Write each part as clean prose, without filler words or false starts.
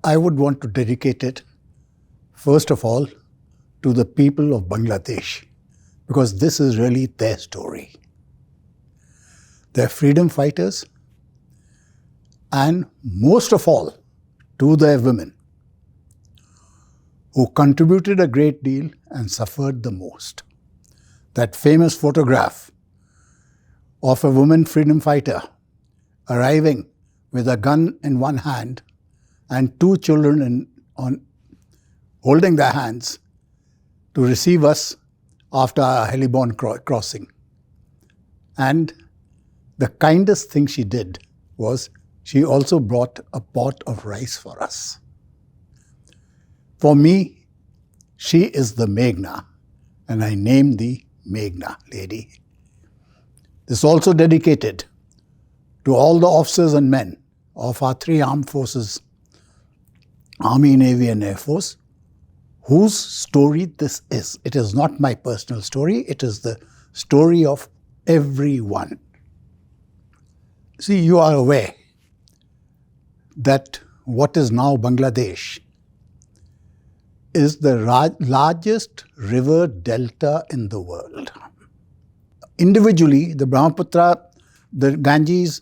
I would want to dedicate it, first of all, to the people of Bangladesh, because this is really their story. They're freedom fighters, and most of all, to their women, who contributed a great deal and suffered the most. That famous photograph of a woman freedom fighter arriving with a gun in one hand and two children holding their hands to receive us after our heliborne crossing. And the kindest thing she did was she also brought a pot of rice for us. For me, she is the Meghna, and I named the Meghna Lady. This is also dedicated to all the officers and men of our three armed forces, Army, Navy and Air Force, whose story this is. It is not my personal story, it is the story of everyone. See, you are aware that what is now Bangladesh is the largest river delta in the world. Individually, the Brahmaputra, the Ganges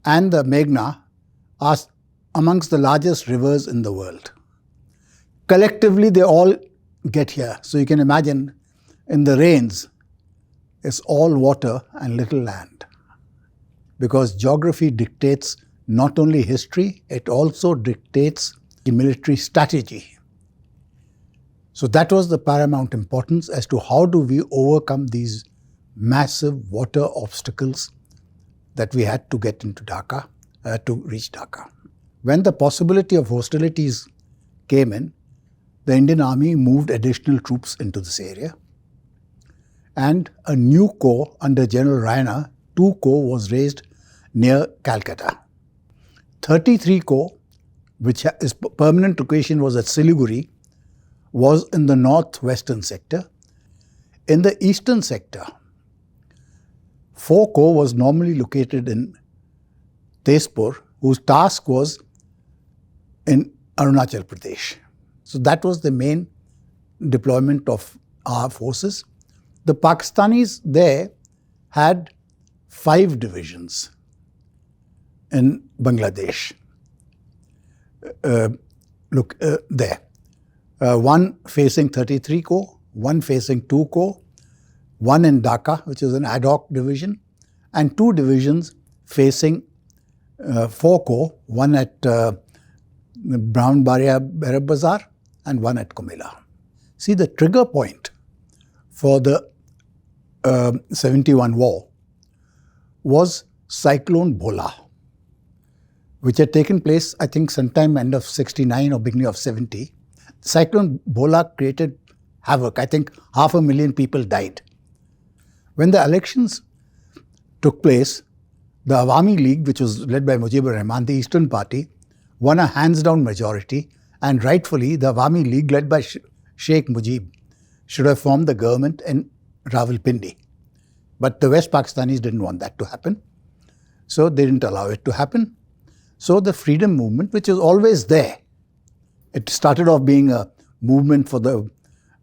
and the Meghna are amongst the largest rivers in the world. Collectively, they all get here. So you can imagine, in the rains, it's all water and little land. Because geography dictates not only history, it also dictates the military strategy. So that was the paramount importance as to how do we overcome these massive water obstacles that we had to get into Dhaka, to reach Dhaka. When the possibility of hostilities came in, the Indian Army moved additional troops into this area. And a new corps under General Raina, 2 Corps was raised near Calcutta. 33 Corps, which its permanent location was at Siliguri, was in the northwestern sector. In the eastern sector, 4 Corps was normally located in Tezpur, whose task was in Arunachal Pradesh. So that was the main deployment of our forces. The Pakistanis there had 5 divisions in Bangladesh. There. One facing 33 Corps, one facing 2 Corps, one in Dhaka, which is an ad hoc division, and 2 divisions facing 4 Corps, one at Brahmanbaria Berab Bazar and one at Comilla. See, the trigger point for the 71 war was Cyclone Bhola, which had taken place, I think, sometime end of 69 or beginning of 70. Cyclone Bhola created havoc. I think 500,000 people died. When the elections took place, the Awami League, which was led by Mujibur Rahman, the Eastern Party, won a hands-down majority, and rightfully the Awami League, led by Sheikh Mujib, should have formed the government in Rawalpindi. But the West Pakistanis didn't want that to happen, so they didn't allow it to happen. So the freedom movement, which is always there, it started off being a movement for the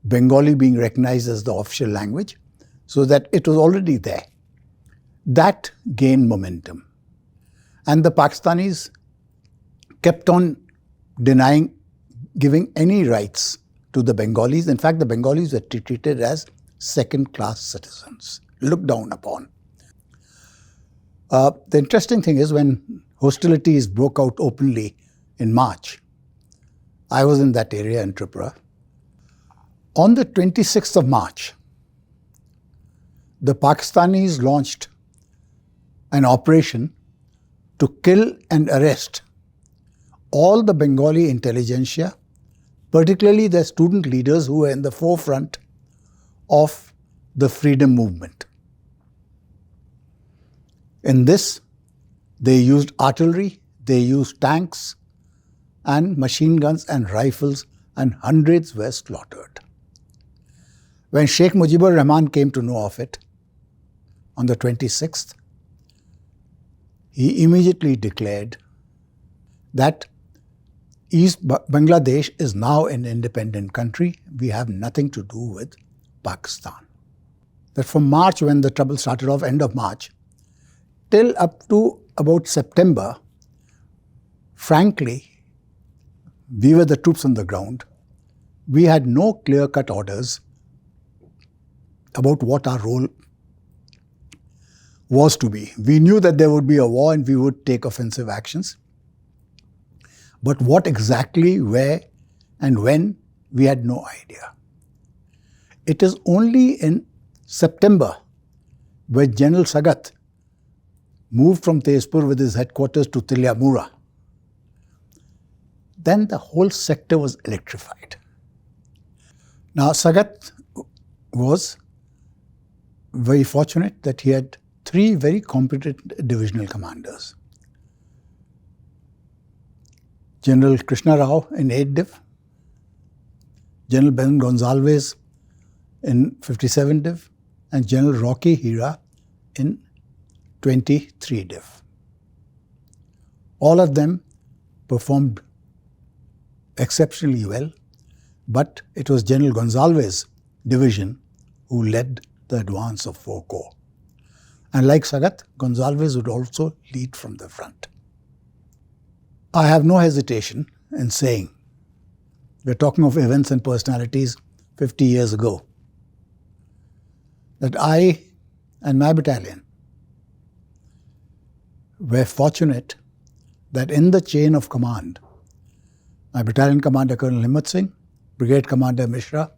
Bengali being recognized as the official language, so that it was already there. That gained momentum. And the Pakistanis kept on denying giving any rights to the Bengalis. In fact, the Bengalis were treated as second-class citizens, looked down upon. The interesting thing is, when hostilities broke out openly in March, I was in that area in Tripura. On the 26th of March, the Pakistanis launched an operation to kill and arrest all the Bengali intelligentsia, particularly the student leaders who were in the forefront of the freedom movement. In this, they used artillery, they used tanks and machine guns and rifles, and hundreds were slaughtered. When Sheikh Mujibur Rahman came to know of it on the 26th, he immediately declared that Bangladesh is now an independent country. We have nothing to do with Pakistan. That from March, when the trouble started off, end of March, till up to about September, frankly, we were the troops on the ground. We had no clear-cut orders about what our role was to be. We knew that there would be a war and we would take offensive actions. But what exactly, where, and when, we had no idea. It is only in September when General Sagat moved from Tezpur with his headquarters to Tilyamura. Then the whole sector was electrified. Now, Sagat was very fortunate that he had three very competent divisional commanders. General Krishna Rao in 8 Div, General Ben Gonzalez in 57 Div, and General Rocky Hira in 23 Div. All of them performed exceptionally well, but it was General Gonzalez's division who led the advance of 4 Corps. And like Sagat, Gonzalez would also lead from the front. I have no hesitation in saying, we're talking of events and personalities 50 years ago, that I and my battalion were fortunate that in the chain of command, my battalion commander Colonel Himmat Singh, brigade commander Mishra,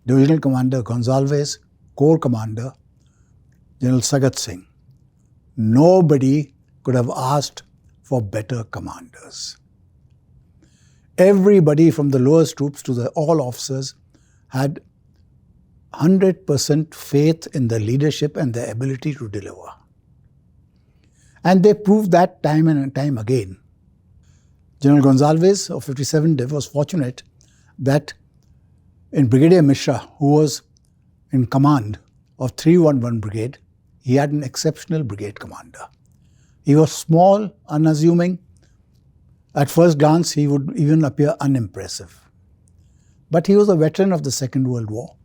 divisional commander Gonzalez, corps commander General Sagat Singh, nobody could have asked for better commanders. Everybody from the lowest troops to all officers had 100% faith in their leadership and their ability to deliver. And they proved that time and time again. General Gonzalez of 57 Div was fortunate that in Brigadier Mishra, who was in command of 311 Brigade, he had an exceptional brigade commander. He was small, unassuming. At first glance, he would even appear unimpressive. But he was a veteran of the Second World War,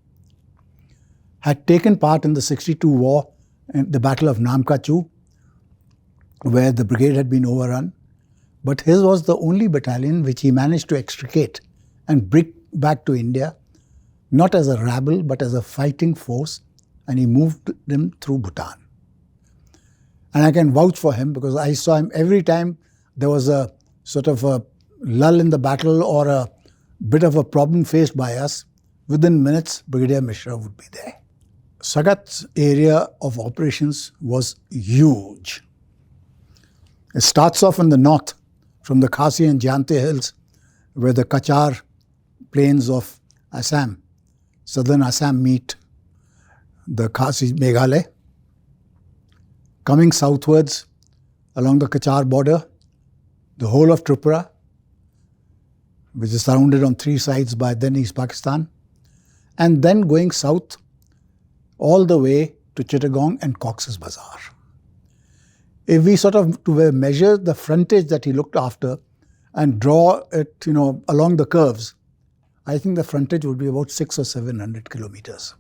had taken part in the 62 war in the Battle of Namkachu, where the brigade had been overrun. But his was the only battalion which he managed to extricate and bring back to India, not as a rabble, but as a fighting force, and he moved them through Bhutan. And I can vouch for him because I saw him every time there was a sort of a lull in the battle or a bit of a problem faced by us. Within minutes, Brigadier Mishra would be there. Sagat's area of operations was huge. It starts off in the north from the Khasi and Jante hills, where the Kachar plains of Assam, southern Assam meet the Khasi Meghalaya. Coming southwards along the Kachar border, the whole of Tripura, which is surrounded on 3 sides by then East Pakistan, and then going south all the way to Chittagong and Cox's Bazar. If we sort of measure the frontage that he looked after and draw it, along the curves, I think the frontage would be about 600 or 700 kilometers.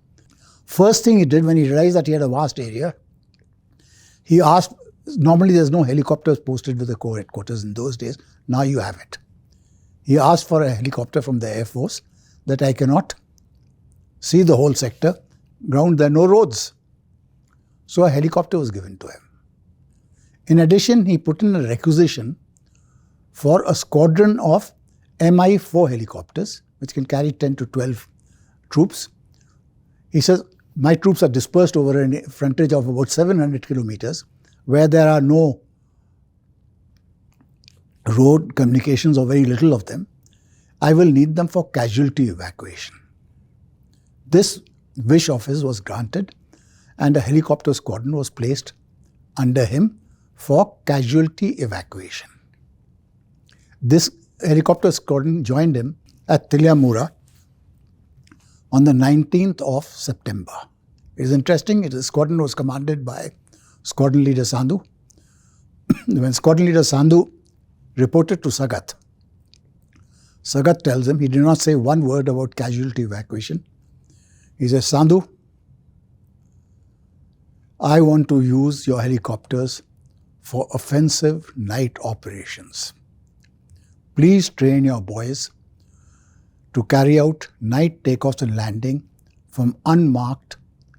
First thing he did when he realized that he had a vast area, he asked, normally there's no helicopters posted with the Corps headquarters in those days, now you have it. He asked for a helicopter from the Air Force that I cannot see the whole sector, ground there are no roads. So a helicopter was given to him. In addition, he put in a requisition for a squadron of Mi-4 helicopters, which can carry 10 to 12 troops. He says, my troops are dispersed over a frontage of about 700 kilometers, where there are no road communications or very little of them. I will need them for casualty evacuation. This wish of his was granted, and a helicopter squadron was placed under him for casualty evacuation. This helicopter squadron joined him at Tilyamura on the 19th of September. It is interesting, the squadron was commanded by Squadron Leader Sandhu. When Squadron Leader Sandhu reported to Sagat Sagat tells him, he did not say one word about casualty evacuation. He says, Sandhu, I want to use your helicopters for offensive night operations. Please train your boys to carry out night takeoffs and landing from unmarked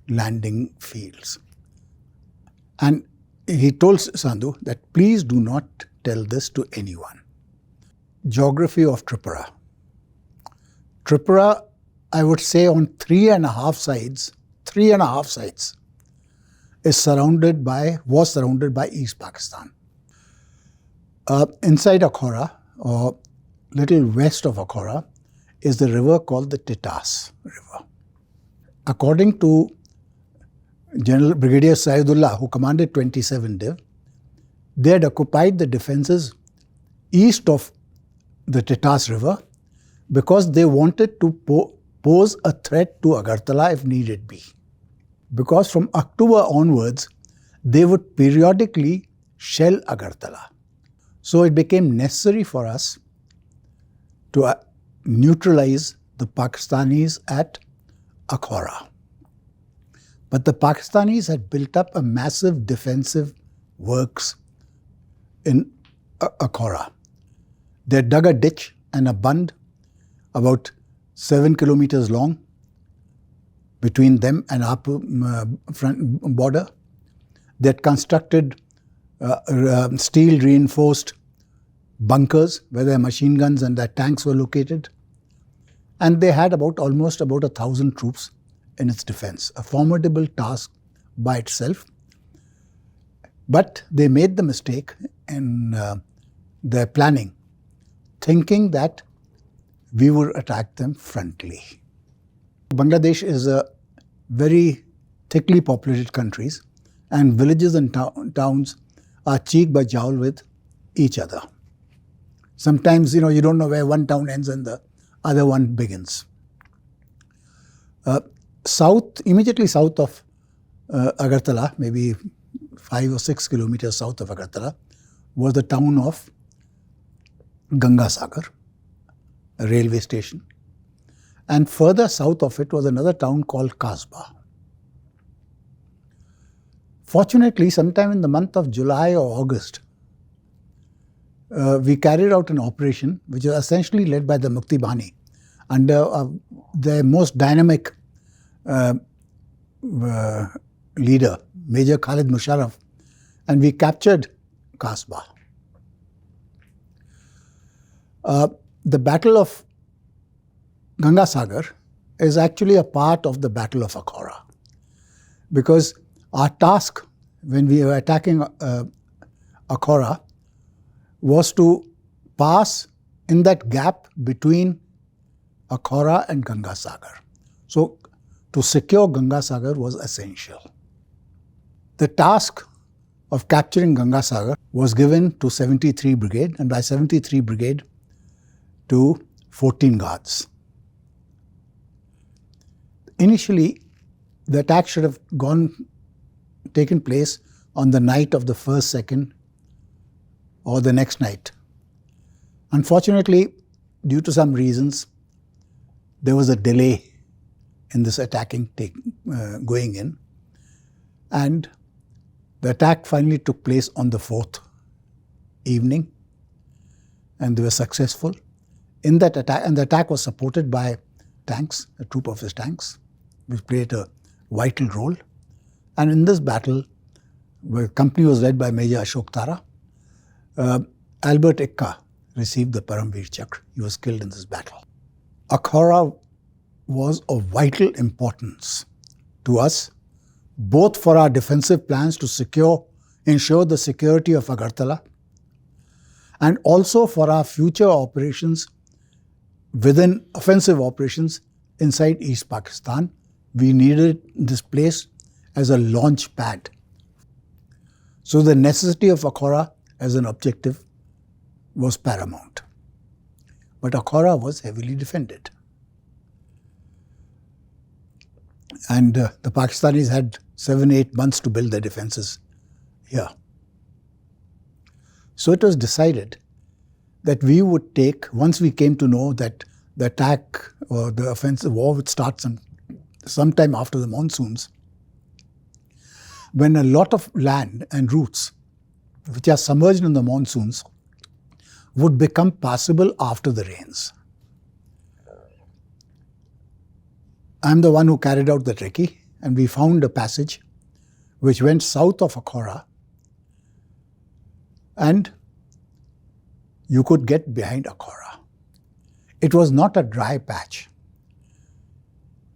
landing fields. And he told Sandhu that please do not tell this to anyone. Geography of Tripura. Tripura, I would say on 3.5 sides, was surrounded by East Pakistan. Inside Akhaura, or little west of Akhaura, is the river called the Titas River. According to General Brigadier Saidullah, who commanded 27 Div, they had occupied the defences east of the Titas River because they wanted to pose a threat to Agartala if needed be. Because from October onwards, they would periodically shell Agartala. So it became necessary for us to neutralize the Pakistanis at Akhaura. But the Pakistanis had built up a massive defensive works in Akhaura. They dug a ditch and a bund about 7 kilometers long between them and our front border. They had constructed steel reinforced bunkers where their machine guns and their tanks were located. And they had almost about 1,000 troops in its defense, a formidable task by itself. But they made the mistake in their planning, thinking that we would attack them frontally. Bangladesh is a very thickly populated country, and villages and towns are cheek by jowl with each other. Sometimes, you don't know where one town ends and the other one begins. Immediately south of Agartala, maybe 5 or 6 kilometers south of Agartala, was the town of Gangasagar, a railway station. And further south of it was another town called Kasbah. Fortunately, sometime in the month of July or August, we carried out an operation which was essentially led by the Mukti Bani under their most dynamic leader, Major Khalid Musharraf, and we captured Kasbah. The Battle of Gangasagar is actually a part of the Battle of Akhaura, because our task when we were attacking Akhaura was to pass in that gap between Akhaura and Gangasagar. So to secure Gangasagar was essential. The task of capturing Gangasagar was given to 73 Brigade, and by 73 Brigade to 14 Guards. Initially, the attack should have taken place on the night of the 1st, 2nd, or the next night. Unfortunately, due to some reasons, there was a delay in this attacking going in, and the attack finally took place on the 4th evening, and they were successful in that attack. And the attack was supported by tanks, a troop of his tanks, which played a vital role. And in this battle, the company was led by Major Ashok Tara. Albert Ekka received the Param Vir Chakra. He was killed in this battle. Akhaura was of vital importance to us, both for our defensive plans to ensure the security of Agartala, and also for our future operations within offensive operations inside East Pakistan. We needed this place as a launch pad. So the necessity of Akhaura as an objective was paramount. But Akhaura was heavily defended. And the Pakistanis had 7-8 months to build their defences here. So it was decided that we would take, once we came to know that the attack or the offensive war would start sometime after the monsoons, when a lot of land and routes which are submerged in the monsoons would become passable after the rains. I'm the one who carried out the recce, and we found a passage which went south of Akhaura, and you could get behind Akhaura. It was not a dry patch.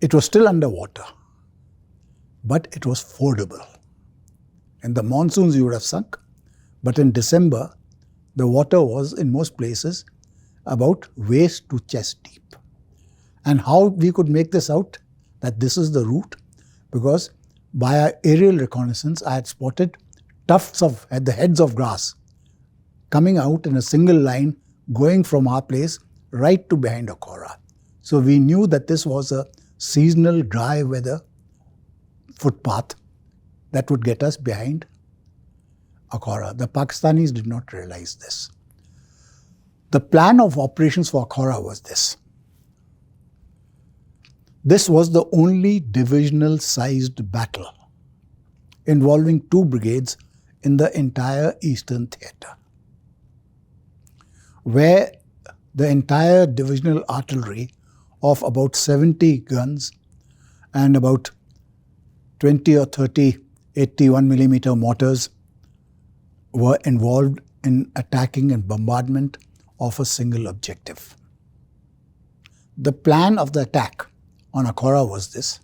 It was still underwater, but it was fordable. In the monsoons you would have sunk, but in December the water was in most places about waist to chest deep. And how we could make this out, that this is the route, because by our aerial reconnaissance I had spotted tufts at the heads of grass coming out in a single line, going from our place right to behind Akhaura. So we knew that this was a seasonal dry weather footpath that would get us behind Akhaura. The Pakistanis did not realize this. The plan of operations for Akhaura was this. This was the only divisional-sized battle involving 2 brigades in the entire Eastern Theatre, where the entire divisional artillery of about 70 guns and about 20 or 30 81mm mortars were involved in attacking and bombardment of a single objective. The plan of the attack on Akhaura was this,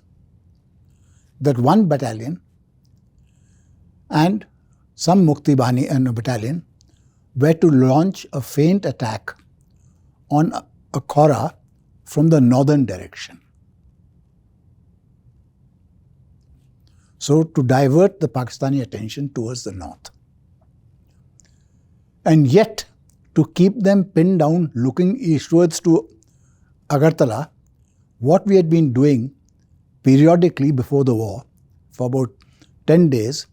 that 1 battalion and some Mukti Bahani and a battalion were to launch a feint attack on Akhaura from the northern direction. So to divert the Pakistani attention towards the north. And yet to keep them pinned down looking eastwards to Agartala, what we had been doing periodically before the war, for about 10 days,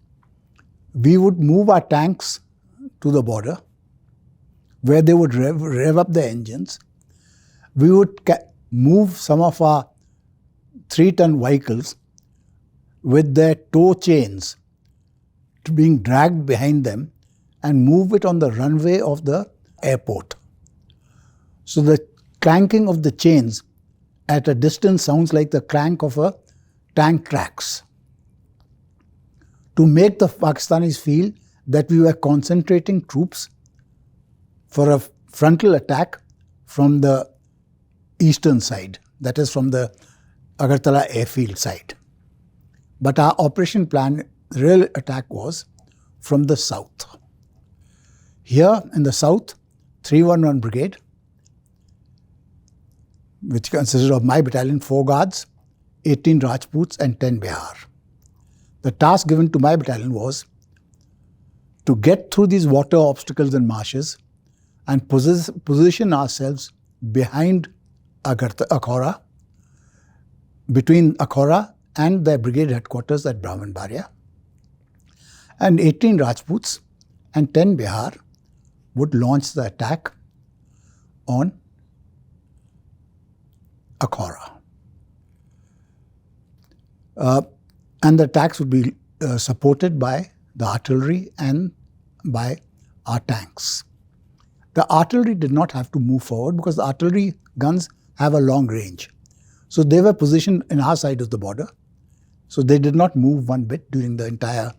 we would move our tanks to the border, where they would rev up the engines. We would move some of our 3-ton vehicles with their tow chains being dragged behind them and move it on the runway of the airport. So the clanking of the chains at a distance sounds like the clank of a tank tracks, to make the Pakistanis feel that we were concentrating troops for a frontal attack from the eastern side, that is from the Agartala airfield side. But our operation plan, real attack, was from the south. Here in the south, 311 Brigade, which consisted of my battalion, 4 guards, 18 Rajputs and 10 Bihar. The task given to my battalion was to get through these water obstacles and marshes and position ourselves behind Akhaura, between Akhaura and their brigade headquarters at Brahmanbaria. And 18 Rajputs and 10 Bihar would launch the attack on Akhaura. And the attacks would be supported by the artillery and by our tanks. The artillery did not have to move forward because the artillery guns have a long range. So they were positioned in our side of the border. So they did not move one bit during the entire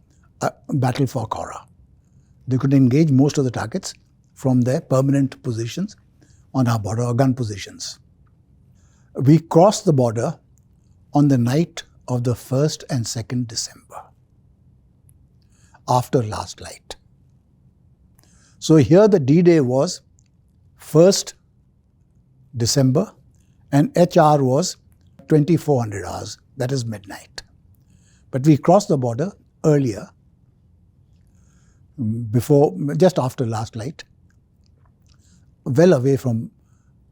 battle for Akhaura. They could engage most of the targets from their permanent positions on our border, or gun positions. We crossed the border on the night of the 1st and 2nd December, after last light. So here the D-Day was 1st December and HR was 2400 hours, that is midnight. But we crossed the border earlier, just after last light, well away from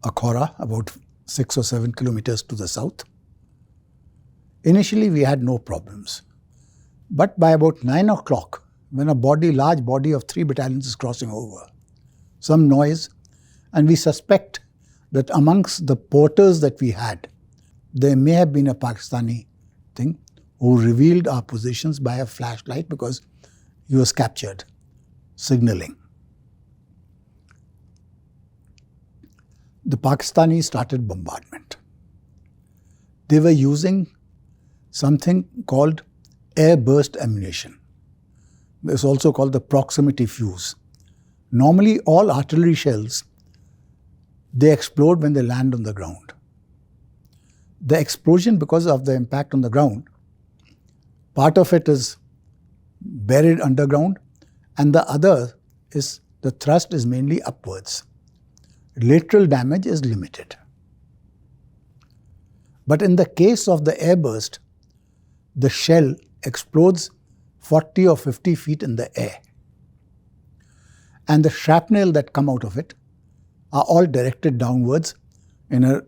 Akhaura, about 6 or 7 kilometers to the south. Initially we had no problems. But by about 9 o'clock, when a large body of 3 battalions is crossing over, some noise And we suspect that amongst the porters that we had, there may have been a Pakistani thing who revealed our positions by a flashlight because he was captured, signaling. The Pakistanis started bombardment. They were using something called air burst ammunition. It's also called the proximity fuse. Normally, all artillery shells, they explode when they land on the ground. The explosion, because of the impact on the ground, part of it is buried underground, and the other is the thrust is mainly upwards. Lateral damage is limited. But in the case of the airburst, the shell explodes 40 or 50 feet in the air. And the shrapnel that come out of it are all directed downwards in a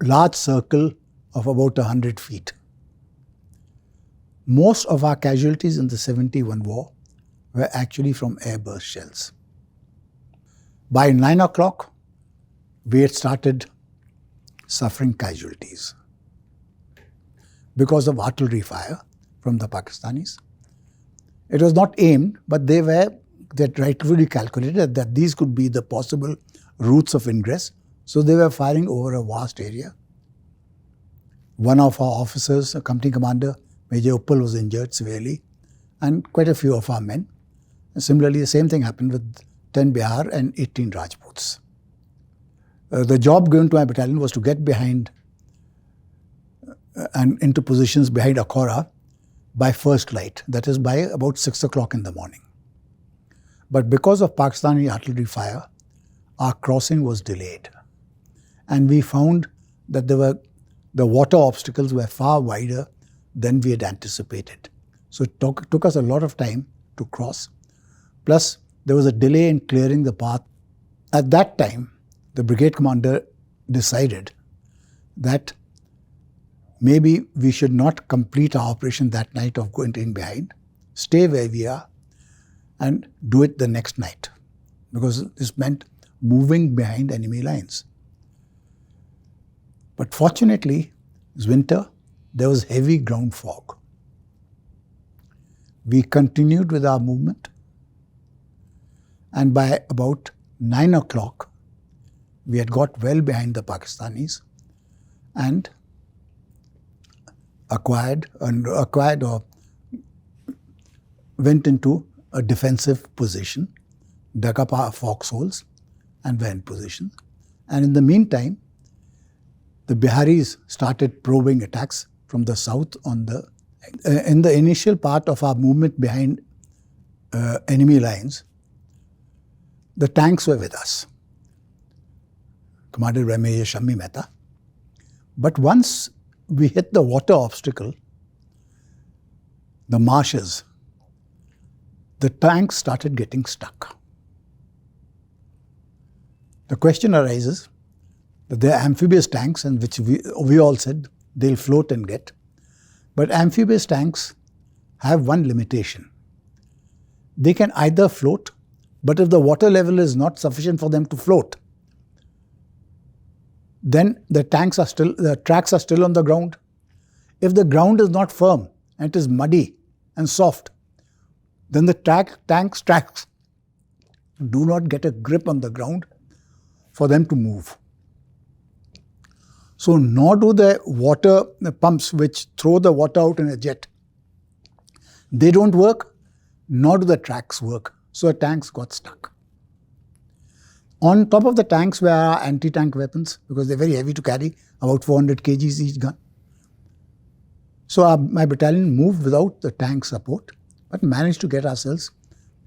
large circle of about 100 feet. Most of our casualties in the 71 war were actually from airburst shells. By 9 o'clock, we had started suffering casualties because of artillery fire from the Pakistanis. It was not aimed, but they rightfully calculated that these could be the possible routes of ingress. So they were firing over a vast area. One of our officers, a company commander, Major Uppal, was injured severely, and quite a few of our men. And similarly, the same thing happened with 10 Bihar and 18 Rajputs. The job given to my battalion was to get behind and into positions behind Akhaura by first light, that is by about 6 o'clock in the morning. But because of Pakistani artillery fire, our crossing was delayed. And we found that the water obstacles were far wider than we had anticipated. So it took us a lot of time to cross. Plus, there was a delay in clearing the path. At that time, the brigade commander decided that maybe we should not complete our operation that night of going behind, stay where we are, and do it the next night, because this meant moving behind enemy lines. But fortunately, it was winter, there was heavy ground fog. We continued with our movement, and by about 9 o'clock, we had got well behind the Pakistanis and acquired or went into a defensive position, dug up our foxholes and were in position. And in the meantime, the Biharis started probing attacks from the south on the... in the initial part of our movement behind enemy lines, the tanks were with us, commanded by Major Shammi Mehta. But once we hit the water obstacle, the marshes, the tanks started getting stuck. The question arises that they are amphibious tanks, and which we all said they'll float and get. But amphibious tanks have one limitation. They can either float, but if the water level is not sufficient for them to float, then the tracks are still on the ground. If the ground is not firm and it is muddy and soft, then the tank's tracks do not get a grip on the ground for them to move. So nor do the water pumps which throw the water out in a jet, they don't work, nor do the tracks work. So the tanks got stuck. On top of the tanks were our anti-tank weapons, because they're very heavy to carry, about 400 kgs each gun. So my battalion moved without the tank support, but managed to get ourselves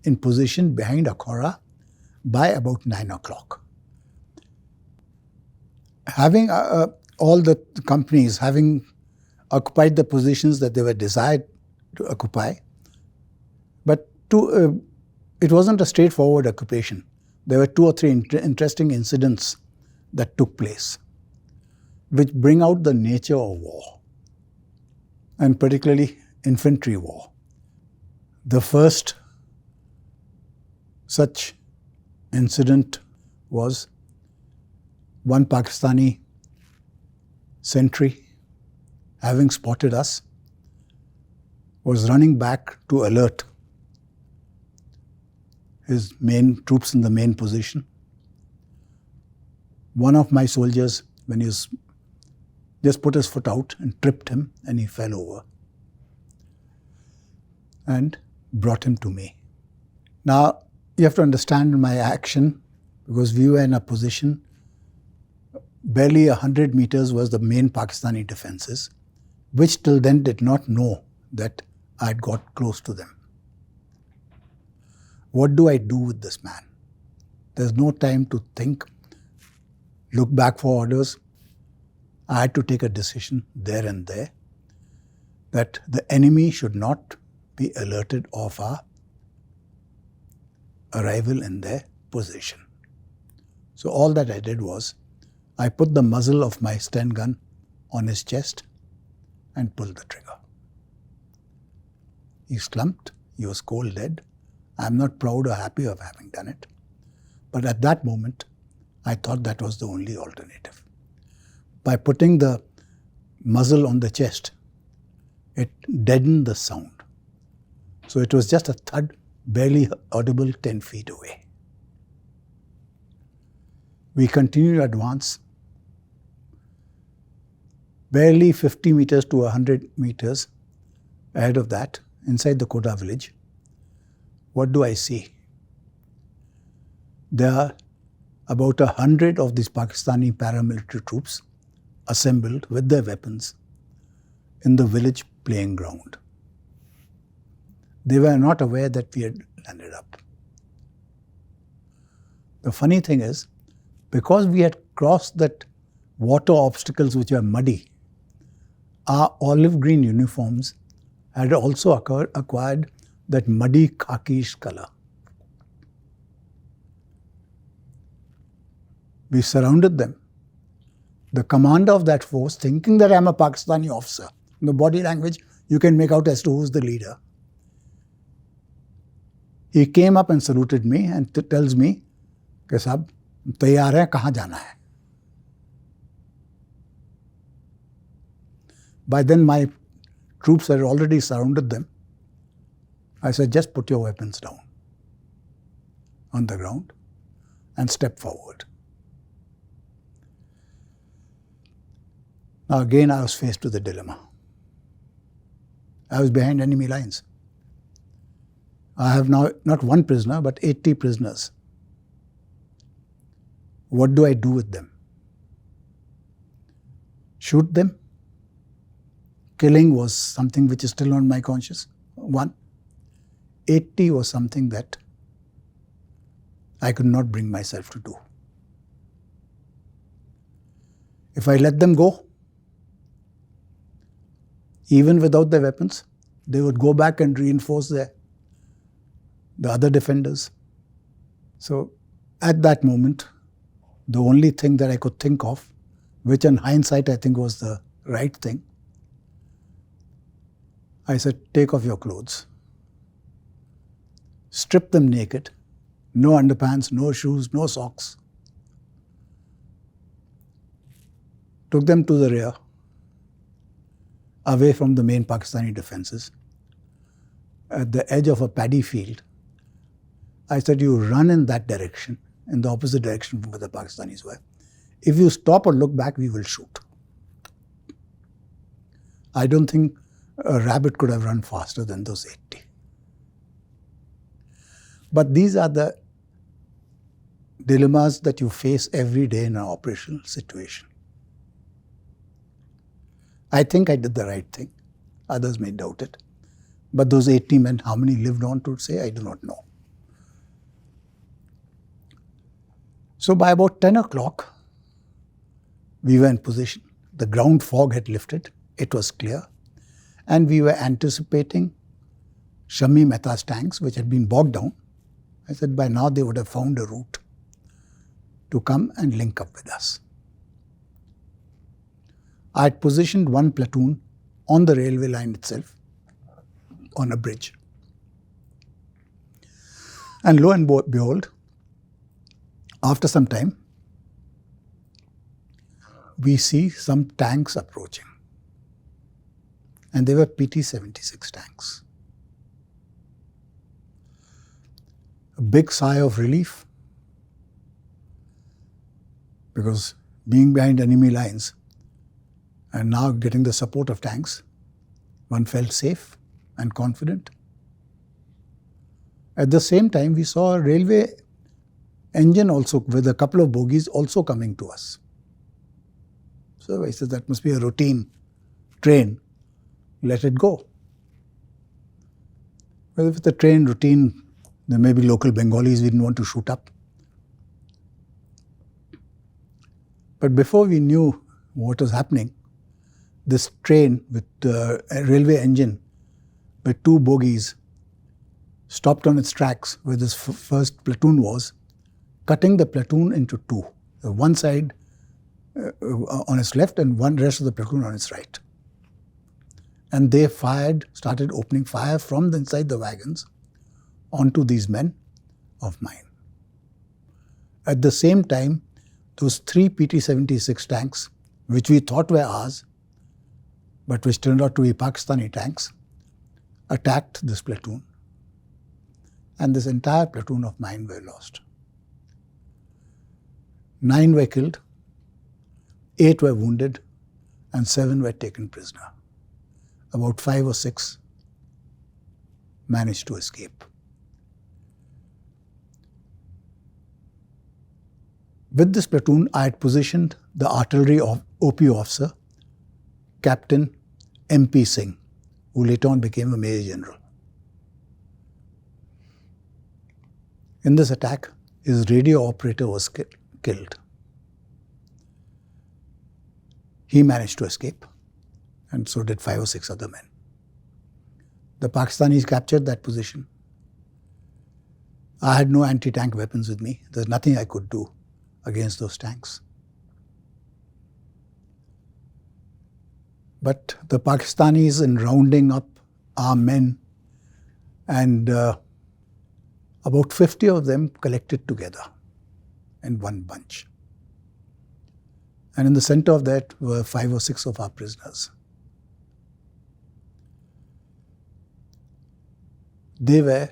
in position behind Akhaura by about 9 o'clock. Having all the companies having occupied the positions that they were desired to occupy, but it wasn't a straightforward occupation. There were 2 or 3 interesting incidents that took place, which bring out the nature of war, and particularly infantry war. The first such incident was one Pakistani sentry, having spotted us, was running back to alert his main troops in the main position. One of my soldiers, when he was just put his foot out and tripped him, and he fell over and brought him to me. Now, you have to understand my action, because we were in a position, barely 100 meters was the main Pakistani defenses, which till then did not know that I had got close to them. What do I do with this man? There's no time to think, look back for orders. I had to take a decision there and there that the enemy should not be alerted of our arrival in their position. So all that I did was, I put the muzzle of my Sten gun on his chest and pulled the trigger. He slumped, he was cold dead. I'm not proud or happy of having done it. But at that moment, I thought that was the only alternative. By putting the muzzle on the chest, it deadened the sound. So it was just a thud, barely audible 10 feet away. We continued to advance. Barely 50 meters to 100 meters ahead of that, inside the Kota village, what do I see? There are about 100 of these Pakistani paramilitary troops assembled with their weapons in the village playing ground. They were not aware that we had landed up. The funny thing is, because we had crossed that water obstacles which were muddy, our olive green uniforms had also acquired that muddy khakish color. We surrounded them. The commander of that force, thinking that I'm a Pakistani officer, in the body language you can make out as to who's the leader. He came up and saluted me and tells me, "Ke sahab, taiyar hai, kahan jana hai?" By then my troops had already surrounded them. I said, "Just put your weapons down on the ground and step forward." Now again I was faced with a dilemma. I was behind enemy lines. I have now not one prisoner but 80 prisoners. What do I do with them? Shoot them? Killing was something which is still on my conscience. 80 was something that I could not bring myself to do. If I let them go, even without their weapons, they would go back and reinforce the other defenders. So at that moment, the only thing that I could think of, which in hindsight I think was the right thing, I said, "Take off your clothes. Strip them naked. No underpants, no shoes, no socks." Took them to the rear, away from the main Pakistani defenses, at the edge of a paddy field. I said, "You run in that direction, in the opposite direction from where the Pakistanis were. If you stop or look back, we will shoot." I don't think a rabbit could have run faster than those 80. But these are the dilemmas that you face every day in an operational situation. I think I did the right thing. Others may doubt it. But those 80 men, how many lived on to say, I do not know. So by about 10 o'clock, we were in position. The ground fog had lifted. It was clear. And we were anticipating Shami Mehta's tanks, which had been bogged down. I said by now they would have found a route to come and link up with us. I had positioned one platoon on the railway line itself, on a bridge. And lo and behold, after some time, we see some tanks approaching. And they were PT-76 tanks. A big sigh of relief, because being behind enemy lines and now getting the support of tanks, one felt safe and confident. At the same time, we saw a railway engine also with a couple of bogies also coming to us. So I said, that must be a routine train. Let it go. Well, if it's a train routine, there may be local Bengalis we didn't want to shoot up. But before we knew what was happening, this train with a railway engine with two bogies stopped on its tracks where this first platoon was, cutting the platoon into two. One side on its left and one rest of the platoon on its right. And they started opening fire from inside the wagons onto these men of mine. At the same time, those three PT-76 tanks, which we thought were ours, but which turned out to be Pakistani tanks, attacked this platoon. And this entire platoon of mine were lost. 9 were killed, 8 were wounded, and 7 were taken prisoner. About 5 or 6 managed to escape. With this platoon, I had positioned the artillery OP officer, Captain MP Singh, who later on became a Major General. In this attack, his radio operator was killed. He managed to escape, and so did 5 or 6 other men. The Pakistanis captured that position. I had no anti-tank weapons with me. There's nothing I could do against those tanks. But the Pakistanis, in rounding up our men, and about 50 of them collected together in one bunch. And in the center of that were 5 or 6 of our prisoners. They were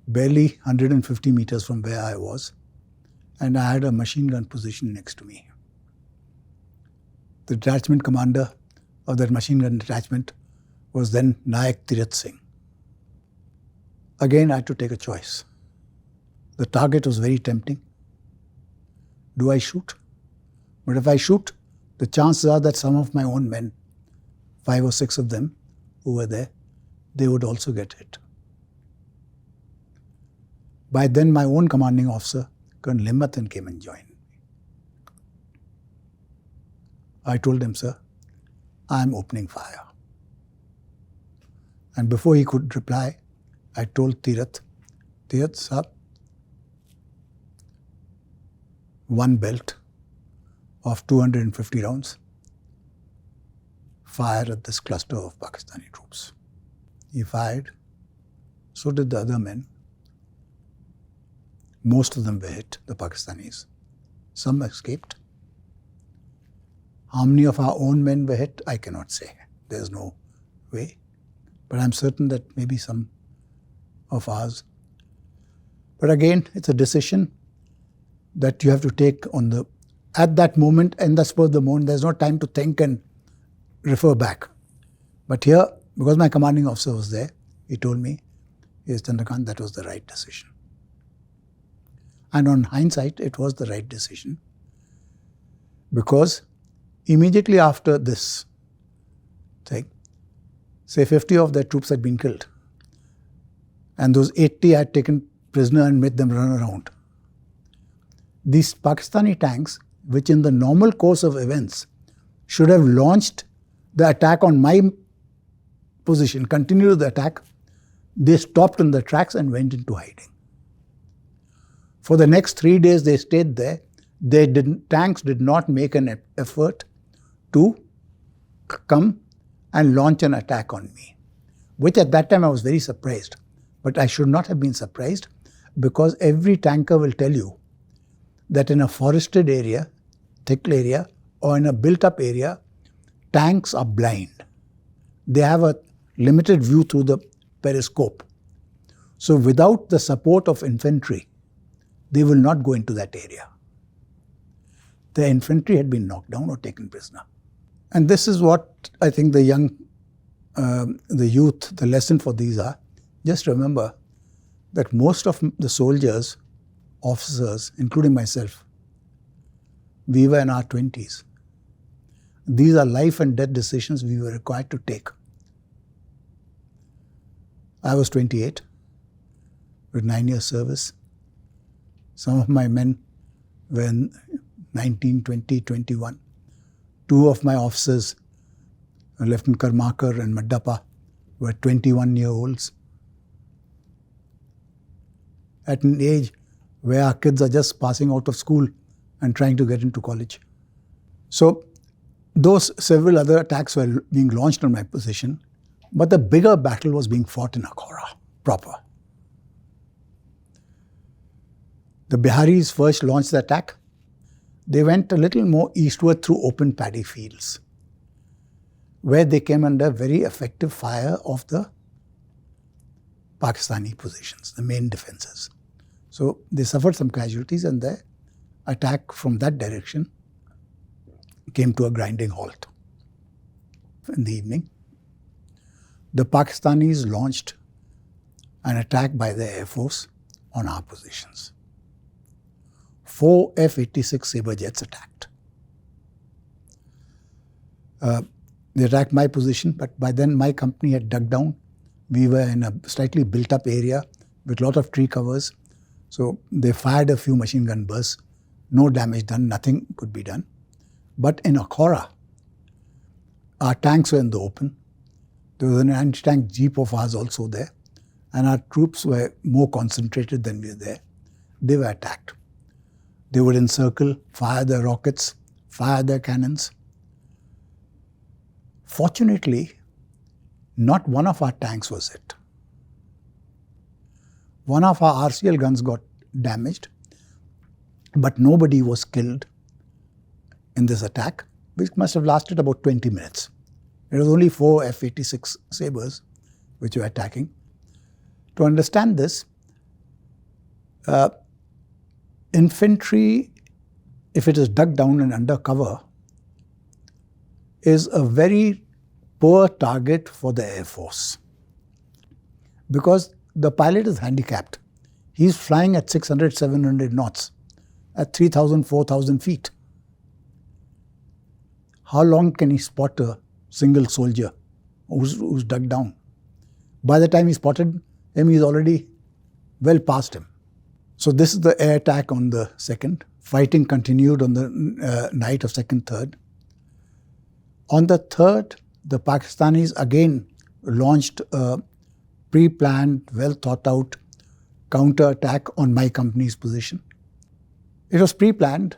barely 150 meters from where I was, and I had a machine gun position next to me. The detachment commander of that machine gun detachment was then Naik Albert Ekka. Again, I had to take a choice. The target was very tempting. Do I shoot? But if I shoot, the chances are that some of my own men, 5 or 6 of them who were there, they would also get hit. By then, my own commanding officer, Colonel Himmathan, came and joined me. I told him, sir, I am opening fire. And before he could reply, I told Tirath, sir, one belt of 250 rounds, fire at this cluster of Pakistani troops. He fired, so did the other men. Most of them were hit, the Pakistanis. Some escaped. How many of our own men were hit, I cannot say. There's no way. But I'm certain that maybe some of ours. But again, it's a decision that you have to take at that moment, and the spur of the moment. There's no time to think and refer back. But here, because my commanding officer was there, he told me, yes, Chandrakant, that was the right decision. And on hindsight, it was the right decision, because immediately after this thing, say 50 of their troops had been killed, and those 80 had taken prisoner and made them run around. These Pakistani tanks, which in the normal course of events should have launched the attack on my position, continued the attack, they stopped in the tracks and went into hiding. For the next 3 days, they stayed there. Tanks did not make an effort to come and launch an attack on me, which at that time I was very surprised. But I should not have been surprised, because every tanker will tell you that in a forested area, thick area, or in a built-up area, tanks are blind. They have a limited view through the periscope. So without the support of infantry, they will not go into that area. The infantry had been knocked down or taken prisoner. And this is what I think the youth, the lesson for these are. Just remember that most of the soldiers, officers, including myself, we were in our 20s. These are life and death decisions we were required to take. I was 28 with 9 years service. Some of my men were in 19, 20, 21. Two of my officers, Lieutenant Karmakar and Maddappa, were 21-year-olds. At an age where our kids are just passing out of school and trying to get into college. So those several other attacks were being launched on my position, but the bigger battle was being fought in Akhaura proper. The Biharis first launched the attack. They went a little more eastward through open paddy fields, where they came under very effective fire of the Pakistani positions, the main defenses. So they suffered some casualties, and their attack from that direction came to a grinding halt. In the evening, the Pakistanis launched an attack by the Air Force on our positions. 4 F-86 Sabre jets attacked. They attacked my position, but by then my company had dug down. We were in a slightly built-up area with a lot of tree covers. So they fired a few machine gun bursts. No damage done, nothing could be done. But in Akhaura, our tanks were in the open. There was an anti-tank jeep of ours also there. And our troops were more concentrated than we were there. They were attacked. They would encircle, fire their rockets, fire their cannons. Fortunately, not one of our tanks was hit. One of our RCL guns got damaged, but nobody was killed in this attack, which must have lasted about 20 minutes. It was only 4 F-86 Sabres which were attacking. To understand this, infantry, if it is dug down and under cover, is a very poor target for the Air Force. Because the pilot is handicapped. He's flying at 600, 700 knots at 3,000, 4,000 feet. How long can he spot a single soldier who's dug down? By the time he spotted him, he's already well past him. So this is the air attack on the 2nd. Fighting continued on the night of 2nd, 3rd. On the 3rd, the Pakistanis again launched a pre-planned, well-thought-out counter-attack on my company's position. It was pre-planned.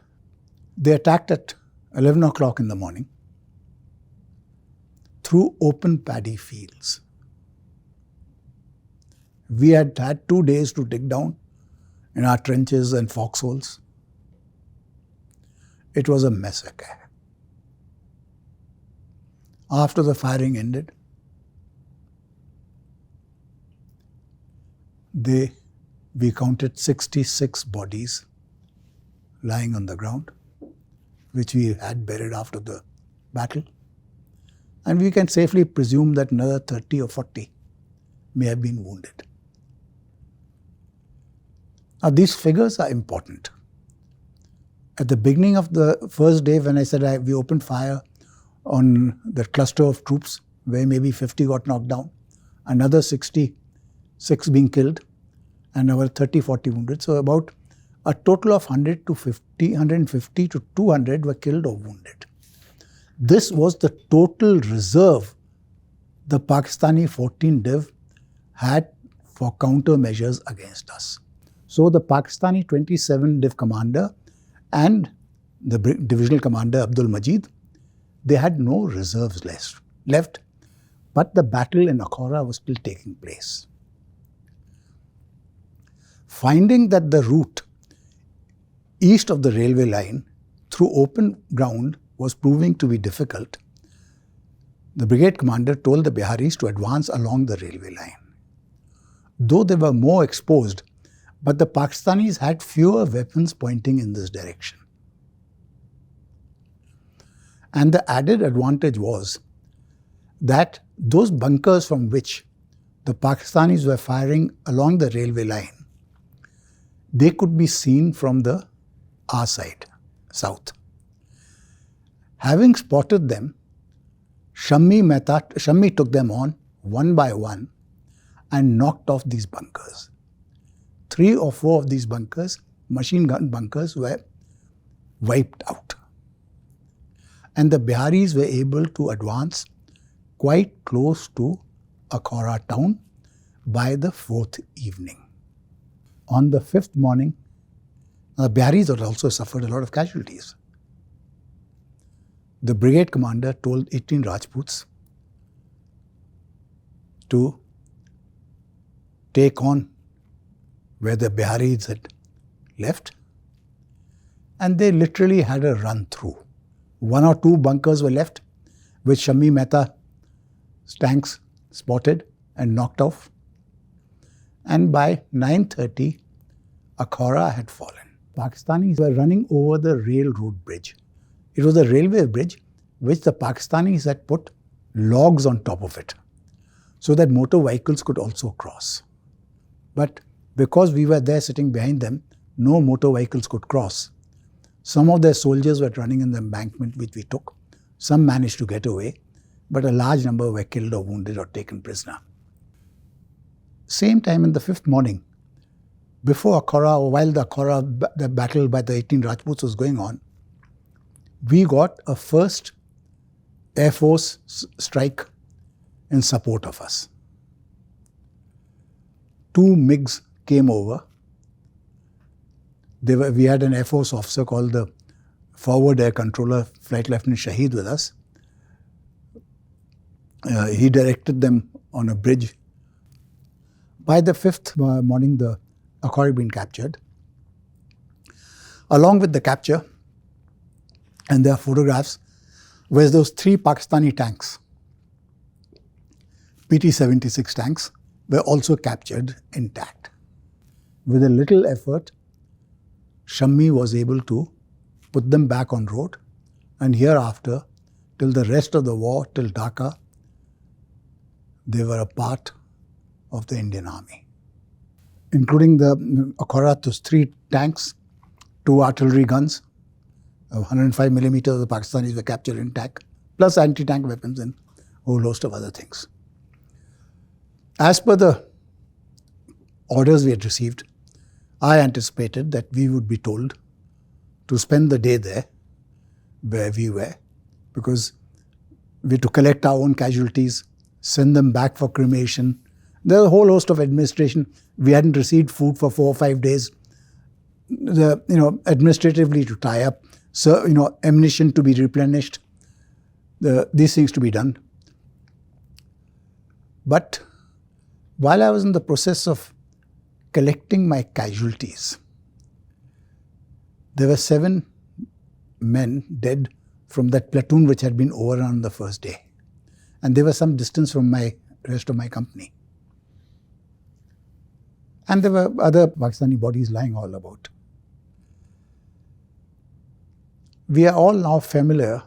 They attacked at 11 o'clock in the morning through open paddy fields. We had had 2 days to dig down in our trenches and foxholes. It was a massacre. After the firing ended, we counted 66 bodies lying on the ground, which we had buried after the battle. And we can safely presume that another 30 or 40 may have been wounded. Now, these figures are important. At the beginning of the first day, when I said we opened fire on that cluster of troops, where maybe 50 got knocked down, another 66 being killed, and about 30, 40 wounded. So about a total of 150 to 200 were killed or wounded. This was the total reserve the Pakistani 14 Div had for countermeasures against us. So the Pakistani 27 Div commander and the divisional commander Abdul Majid, they had no reserves left, but the battle in Akhaura was still taking place. Finding that the route east of the railway line through open ground was proving to be difficult, the brigade commander told the Biharis to advance along the railway line. Though they were more exposed, but the Pakistanis had fewer weapons pointing in this direction. And the added advantage was that those bunkers from which the Pakistanis were firing along the railway line, they could be seen from our side, south. Having spotted them, Shammi took them on one by one and knocked off these bunkers. 3 or 4 of these bunkers, machine gun bunkers, were wiped out. And the Biharis were able to advance quite close to Akhaura town by the 4th evening. On the 5th morning, the Biharis had also suffered a lot of casualties. The brigade commander told 18 Rajputs to take on where the Biharis had left, and they literally had a run through. 1 or 2 bunkers were left, which Shammi Mehta's tanks spotted and knocked off. And by 9:30, Akhaura had fallen. Pakistanis were running over the railroad bridge. It was a railway bridge which the Pakistanis had put logs on top of it so that motor vehicles could also cross. But because we were there sitting behind them, no motor vehicles could cross. Some of their soldiers were running in the embankment which we took. Some managed to get away, but a large number were killed or wounded or taken prisoner. Same time in the 5th morning, before Akhaura, or while the battle by the 18 Rajputs was going on, we got a first Air Force strike in support of us. 2 MiGs came over. We had an Air Force officer called the Forward Air Controller, Flight Lieutenant Shahid, with us. He directed them on a bridge. By the 5th morning, the Akhaura had been captured. Along with the capture, and there are photographs, were those 3 Pakistani tanks. PT-76 tanks were also captured intact. With a little effort, Shammi was able to put them back on road, and hereafter, till the rest of the war, till Dhaka, they were a part of the Indian Army. Including the Akhaura, those 3 tanks, 2 artillery guns, 105 millimeters of the Pakistanis were captured intact, plus anti-tank weapons and a whole host of other things. As per the orders we had received, I anticipated that we would be told to spend the day there where we were, because we had to collect our own casualties, send them back for cremation. There was a whole host of administration. We hadn't received food for 4 or 5 days. Administratively to tie up, so ammunition to be replenished, these things to be done. But while I was in the process of collecting my casualties, there were 7 men dead from that platoon which had been overrun the first day. And they were some distance from my rest of my company. And there were other Pakistani bodies lying all about. We are all now familiar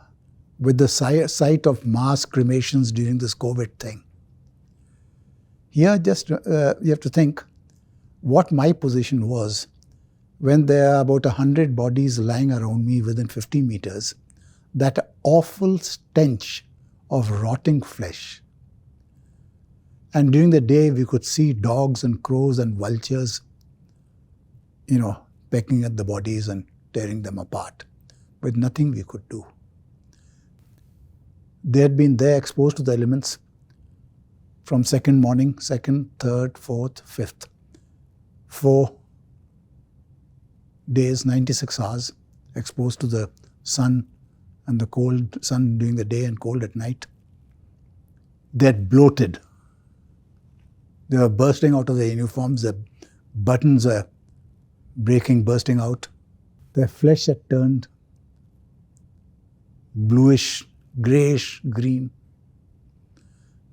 with the sight of mass cremations during this COVID thing. Here, just you have to think what my position was when there are about 100 bodies lying around me within 50 meters, that awful stench of rotting flesh. And during the day, we could see dogs and crows and vultures, pecking at the bodies and tearing them apart, with nothing we could do. They had been there exposed to the elements from second morning, 2nd, 3rd, 4th, 5th. 4 days, 96 hours, exposed to the sun and the cold sun during the day and cold at night. They had bloated. They were bursting out of their uniforms. The buttons were bursting out. Their flesh had turned bluish, greyish, green.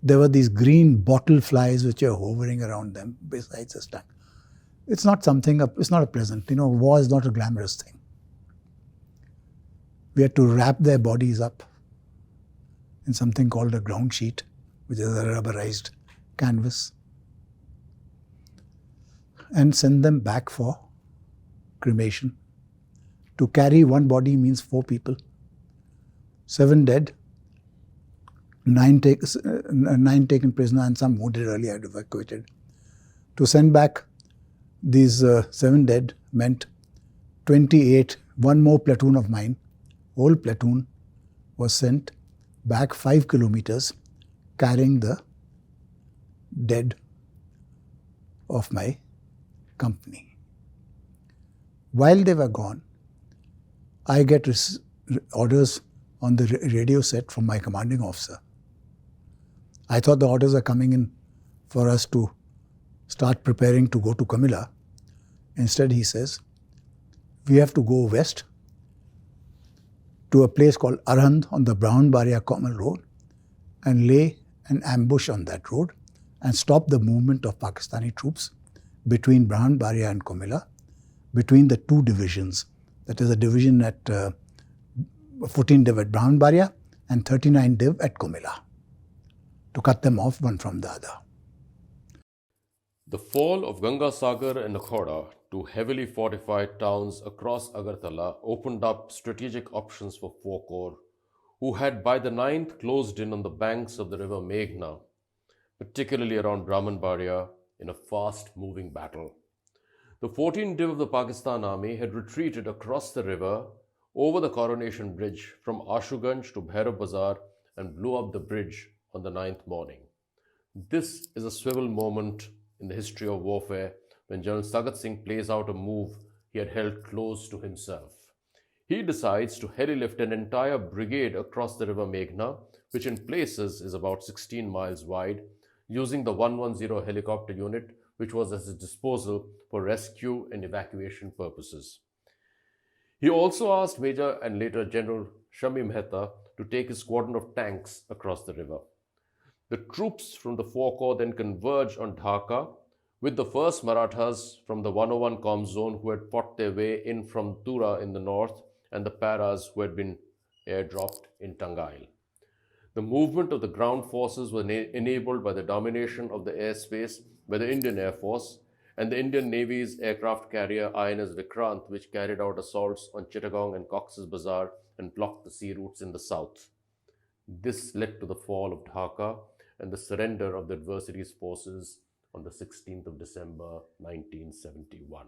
There were these green bottle flies which were hovering around them besides the tank. It's not a pleasant, war is not a glamorous thing. We had to wrap their bodies up in something called a ground sheet, which is a rubberized canvas, and send them back for cremation. To carry one body means 4 people. 7 dead, 9 taken prisoner, and some wounded earlier evacuated. To send back these 7 dead meant 28, one more platoon of mine, whole platoon was sent back 5 kilometers carrying the dead of my company. While they were gone, I get orders on the radio set from my commanding officer. I thought the orders are coming in for us to start preparing to go to Camilla. Instead, he says, we have to go west to a place called Arhand on the Brahmanbaria Common Road and lay an ambush on that road and stop the movement of Pakistani troops between Brahmanbaria and Camilla, between the 2 divisions. That is a division at 14 Div at Brahmanbaria and 39 Div at Camilla, to cut them off one from the other. The fall of Gangasagar and Akhaura, 2 heavily fortified towns across Agartala, opened up strategic options for 4 Corps, who had by the 9th closed in on the banks of the river Meghna, particularly around Brahmanbaria, in a fast-moving battle. The 14th Div of the Pakistan Army had retreated across the river over the Coronation Bridge from Ashuganj to Bhairav Bazar and blew up the bridge on the 9th morning. This is a swivel moment in the history of warfare when General Sagat Singh plays out a move he had held close to himself. He decides to heli-lift an entire brigade across the river Meghna, which in places is about 16 miles wide, using the 110 helicopter unit, which was at his disposal for rescue and evacuation purposes. He also asked Major and later General Shami Mehta to take his squadron of tanks across the river. The troops from the 4 Corps then converged on Dhaka, with the 1st Marathas from the 101 Com zone who had fought their way in from Tura in the north, and the Paras who had been airdropped in Tangail. The movement of the ground forces was enabled by the domination of the airspace by the Indian Air Force and the Indian Navy's aircraft carrier INS Vikrant, which carried out assaults on Chittagong and Cox's Bazar and blocked the sea routes in the south. This led to the fall of Dhaka and the surrender of the adversary's forces on the 16th of December 1971.